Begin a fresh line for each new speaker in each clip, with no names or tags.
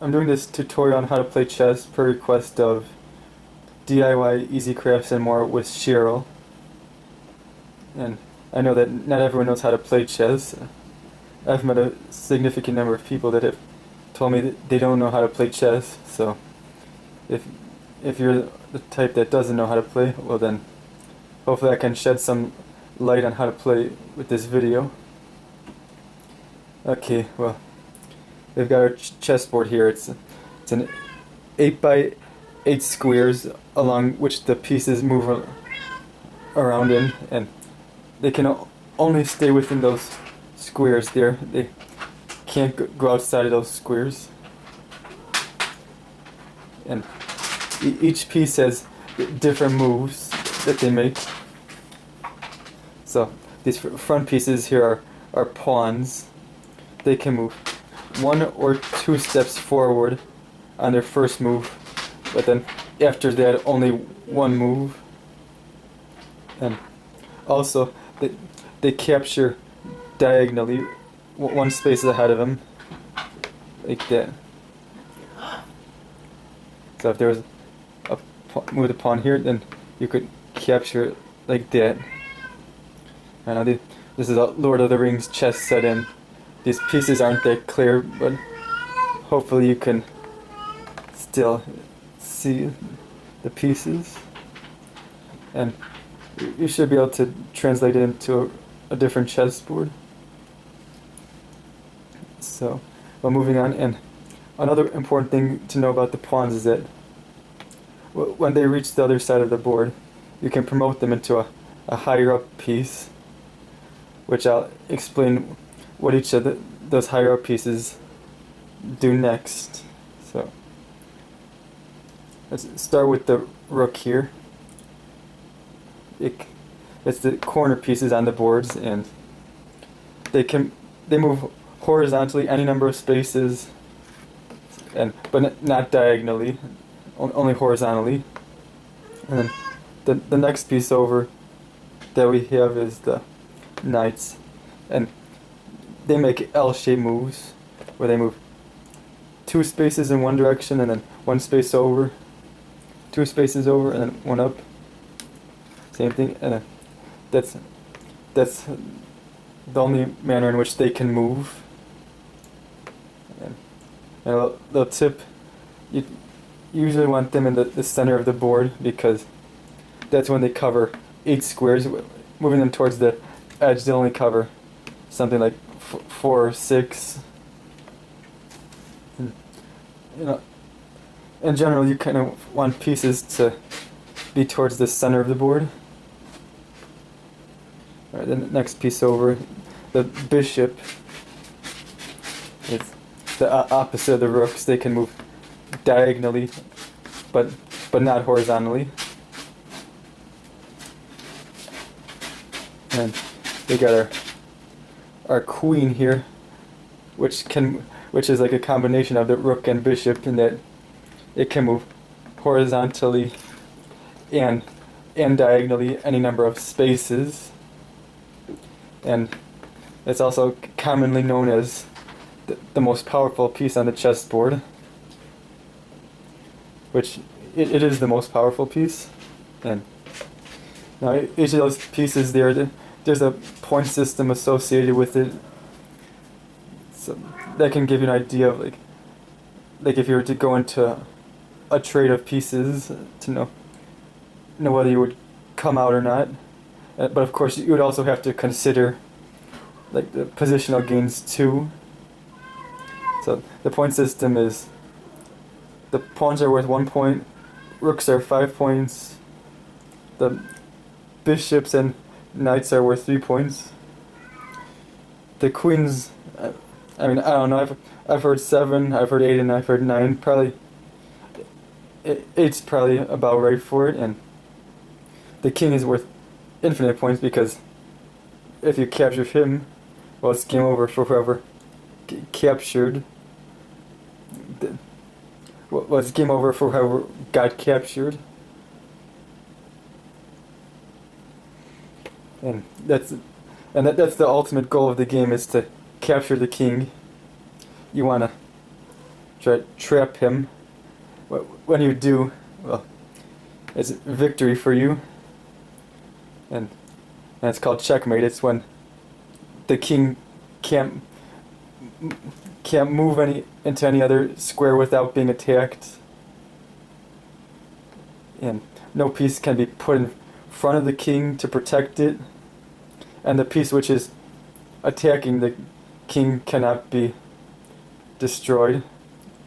I'm doing this tutorial on how to play chess per request of DIY Easy Crafts and More with Cheryl. And I know that not everyone knows how to play chess. I've met a significant number of people that have told me that they don't know how to play chess, so if you're the type that doesn't know how to play, well then hopefully I can shed some light on how to play with this video. Okay, well, we've got our chessboard here. It's an 8 by 8 squares along which the pieces move around in, and they can only stay within those squares there. They can't go outside of those squares. And each piece has different moves that they make. So these front pieces here are pawns. They can move 1 or 2 steps forward on their first move, but then after that only 1 move. And also they capture diagonally 1 space ahead of them, like that. So if there was a move the pawn here, then you could capture it like that. I know this is a Lord of the Rings chess set, and these pieces aren't that clear, but hopefully you can still see the pieces, and you should be able to translate it into a different chessboard. So, well, moving on, and another important thing to know about the pawns is that when they reach the other side of the board, you can promote them into a higher up piece, which I'll explain what each of those higher up pieces do next. So let's start with the rook here. It's the corner pieces on the boards, and they move horizontally any number of spaces, but not diagonally, only horizontally. And then the next piece over that we have is the knights, and they make L-shaped moves where they move 2 spaces in one direction and then 1 space over, 2 spaces over, and then 1 up. Same thing, and that's the only manner in which they can move. And a little tip: you usually want them in the center of the board, because that's when they cover 8 squares. Moving them towards the edge, they only cover something like 4 or 6. And, in general, you kind of want pieces to be towards the center of the board. Alright, then the next piece over, the bishop, is the opposite of the rooks. They can move diagonally, but not horizontally. And we got our queen here, which is like a combination of the rook and bishop, in that it can move horizontally and diagonally any number of spaces. And it's also commonly known as the most powerful piece on the chessboard, which it is the most powerful piece. And now each of those pieces there's a point system associated with it, so that can give you an idea of like if you were to go into a trade of pieces to know whether you would come out or not. But of course you would also have to consider like the positional gains too. So the point system is the pawns are worth 1 point, rooks are 5 points, the bishops and knights are worth 3 points. The queens, I mean, I don't know, I've heard 7, I've heard 8, and I've heard 9. Probably 8's probably about right for it. And the king is worth infinite points, because if you capture him, well, it's game over for whoever captured. Well, it's game over for whoever got captured. And that's the ultimate goal of the game, is to capture the king. You wanna try to trap him. When you do, well, it's victory for you. And it's called checkmate. It's when the king can't move into any other square without being attacked. And no piece can be put in front of the king to protect it. And the piece which is attacking the king cannot be destroyed.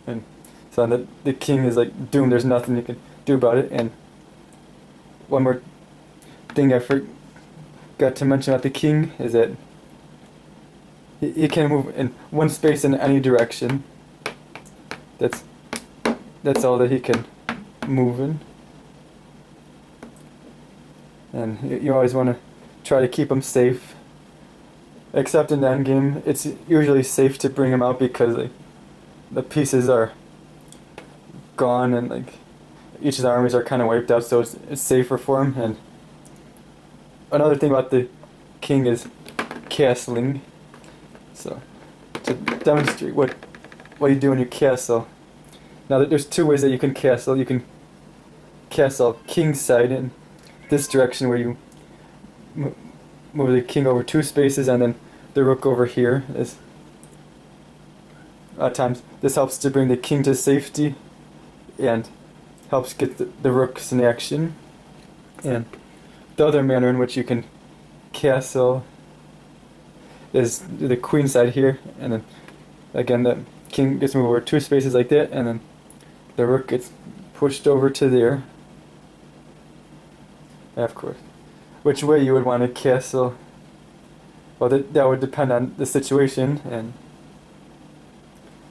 And so the king is like doomed. There's nothing you can do about it. And one more thing I forgot to mention about the king is that he can move in one space in any direction. That's all that he can move in. And you always want to try to keep him safe. Except in the end game, it's usually safe to bring him out because like, the pieces are gone and like each of the armies are kind of wiped out, so it's safer for him. And another thing about the king is castling. So to demonstrate what you do when you castle. Now there's two ways that you can castle. You can castle king side in this direction where you move the king over 2 spaces and then the rook over here. At times this helps to bring the king to safety and helps get the rooks in action. And the other manner in which you can castle is the queen side here, and then again the king gets moved over 2 spaces like that, and then the rook gets pushed over to there. And of course, which way you would want to castle, well that would depend on the situation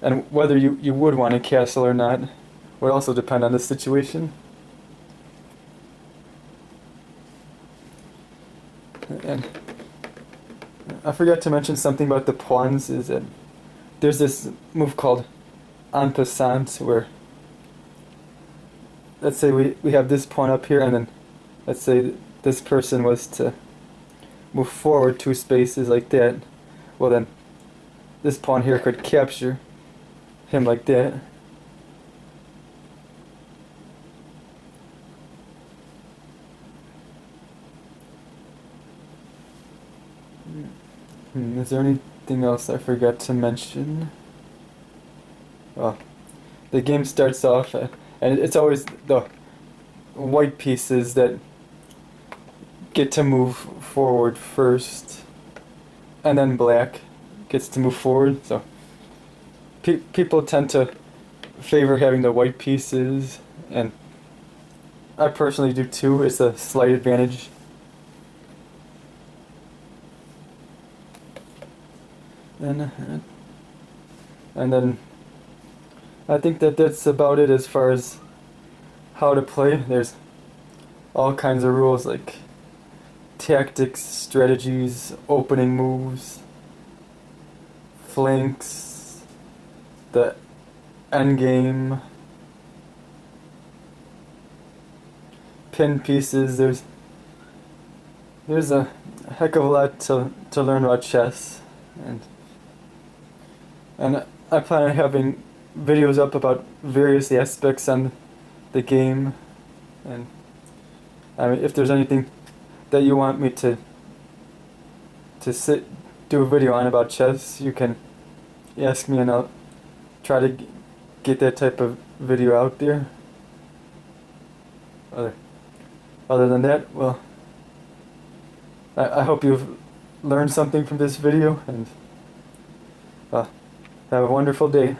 and whether you would want to castle or not would also depend on the situation. And I forgot to mention something about the pawns, is that there's this move called en passant where, let's say we have this pawn up here, and then let's say this person was to move forward 2 spaces like that. Well then, this pawn here could capture him like that. Is there anything else I forgot to mention? Well, the game starts off, and it's always the white pieces that get to move forward first, and then black gets to move forward. So people tend to favor having the white pieces, and I personally do too. It's a slight advantage. And then I think that's about it as far as how to play. There's all kinds of rules like tactics, strategies, opening moves, flanks, the endgame, pin pieces. There's a heck of a lot to learn about chess, and I plan on having videos up about various aspects on the game. And I mean, if there's anything that you want me to do a video on about chess, you can ask me and I'll try to get that type of video out there. Other than that, well, I hope you've learned something from this video, and have a wonderful day.